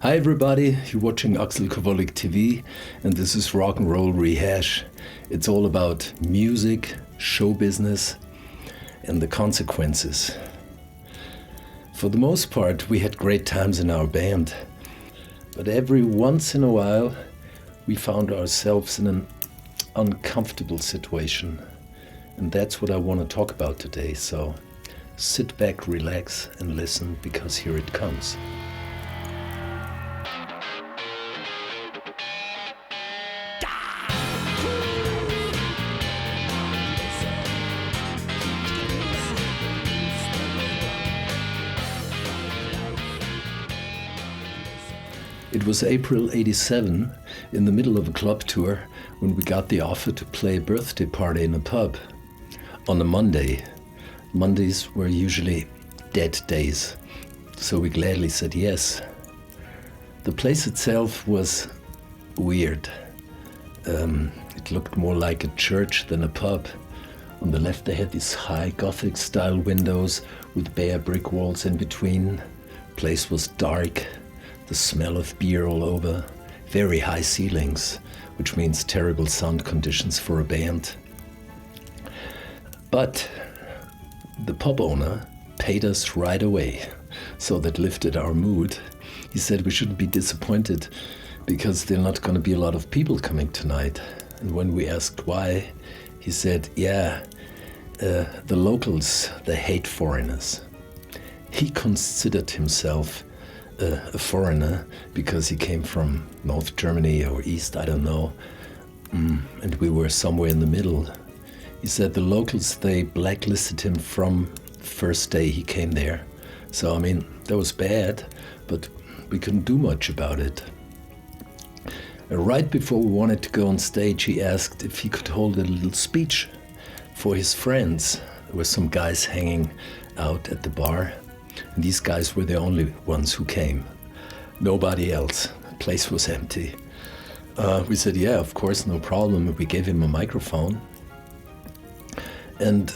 Hi everybody, you're watching Axel Kowollik TV and this is Rock and Roll Rehash. It's all about music, show business and the consequences. For the most part we had great times in our band, but every once in a while we found ourselves in an uncomfortable situation, and that's what I want to talk about today. So sit back, relax and listen, because here it comes. It was April '87, in the middle of a club tour, when we got the offer to play a birthday party in a pub on a Monday. Mondays were usually dead days, so we gladly said yes. The place itself was weird. It looked more like a church than a pub. On the left they had these high Gothic style windows with bare brick walls in between. The place was dark. The smell of beer all over, very high ceilings, which means terrible sound conditions for a band. But the pub owner paid us right away, so that lifted our mood. He said we shouldn't be disappointed because there are not going to be a lot of people coming tonight. And when we asked why, he said, the locals, they hate foreigners. He considered himself a foreigner because he came from North Germany or East, I don't know, and we were somewhere in the middle. He said the locals, they blacklisted him from the first day he came there. So I mean, that was bad, but we couldn't do much about it. Right before we wanted to go on stage, he asked if he could hold a little speech for his friends. There were some guys hanging out at the bar. And these guys were the only ones who came. Nobody else. The place was empty. We said, yeah, of course, no problem. We gave him a microphone. And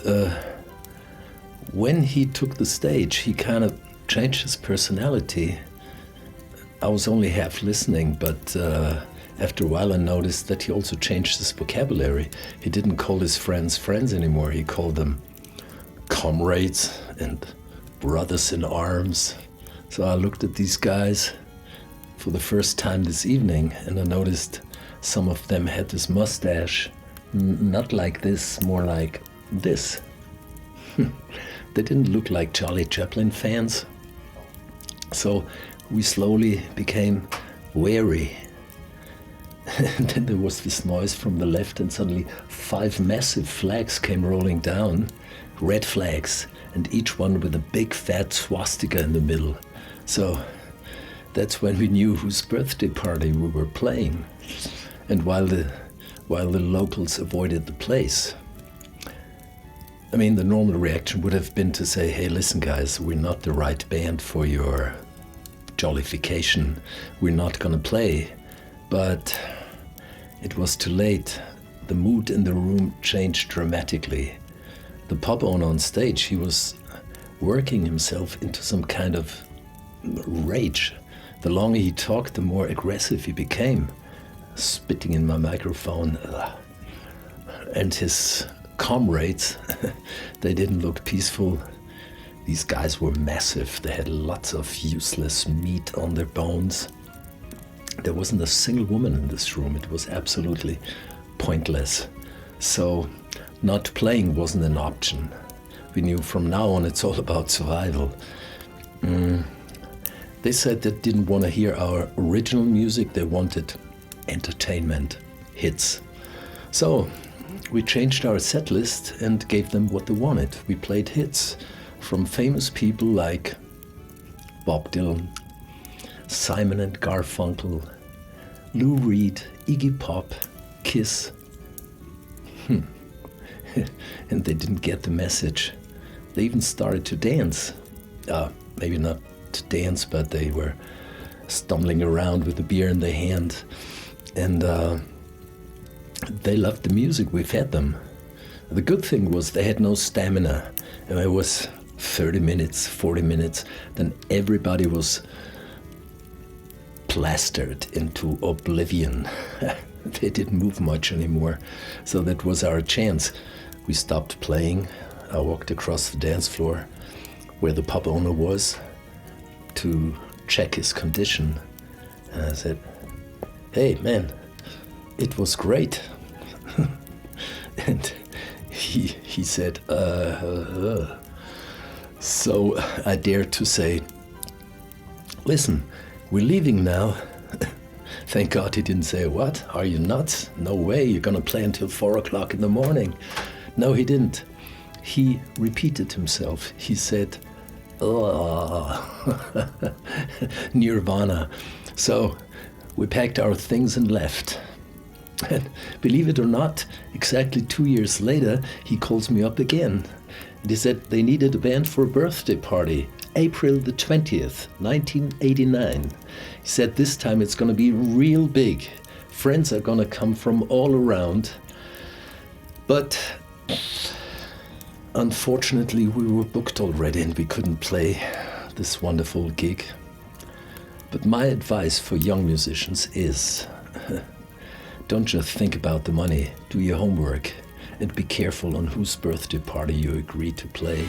when he took the stage, he kind of changed his personality. I was only half listening, but after a while I noticed that he also changed his vocabulary. He didn't call his friends friends anymore. He called them comrades and brothers in arms. So I looked at these guys for the first time this evening, and I noticed some of them had this mustache, not like this, more like this. They didn't look like Charlie Chaplin fans. So we slowly became wary. And then there was this noise from the left, and suddenly 5 massive flags came rolling down, red flags, and each one with a big fat swastika in the middle. So that's when we knew whose birthday party we were playing. And while the locals avoided the place, I mean, the normal reaction would have been to say, hey, listen guys, we're not the right band for your jollification. We're not gonna play. But it was too late. The mood in the room changed dramatically. The pub owner on stage, he was working himself into some kind of rage. The longer he talked, the more aggressive he became, spitting in my microphone. And his comrades, they didn't look peaceful. These guys were massive. They had lots of useless meat on their bones. There wasn't a single woman in this room. It was absolutely pointless. So not playing wasn't an option. We knew from now on it's all about survival. They said they didn't want to hear our original music, they wanted entertainment, hits. So we changed our set list and gave them what they wanted. We played hits from famous people like Bob Dylan, Simon and Garfunkel, Lou Reed, Iggy Pop, Kiss. And they didn't get the message. They even started to dance. Maybe not to dance, but they were stumbling around with a beer in their hand. And they loved the music we fed them. The good thing was they had no stamina. And it was 30 minutes, 40 minutes, then everybody was plastered into oblivion. They didn't move much anymore. So that was our chance. We stopped playing. I walked across the dance floor where the pub owner was to check his condition. And I said, "Hey, man, it was great." And he said, So I dared to say, "Listen, we're leaving now." Thank God he didn't say, "What? Are you nuts? No way, you're gonna play until 4 o'clock in the morning." No, he didn't. He repeated himself. He said, "Oh, Nirvana." So we packed our things and left. And believe it or not, exactly 2 years later, he calls me up again. And he said they needed a band for a birthday party, April the 20th, 1989. He said this time it's going to be real big. Friends are going to come from all around. But unfortunately, we were booked already and we couldn't play this wonderful gig. But my advice for young musicians is don't just think about the money, do your homework, and be careful on whose birthday party you agree to play.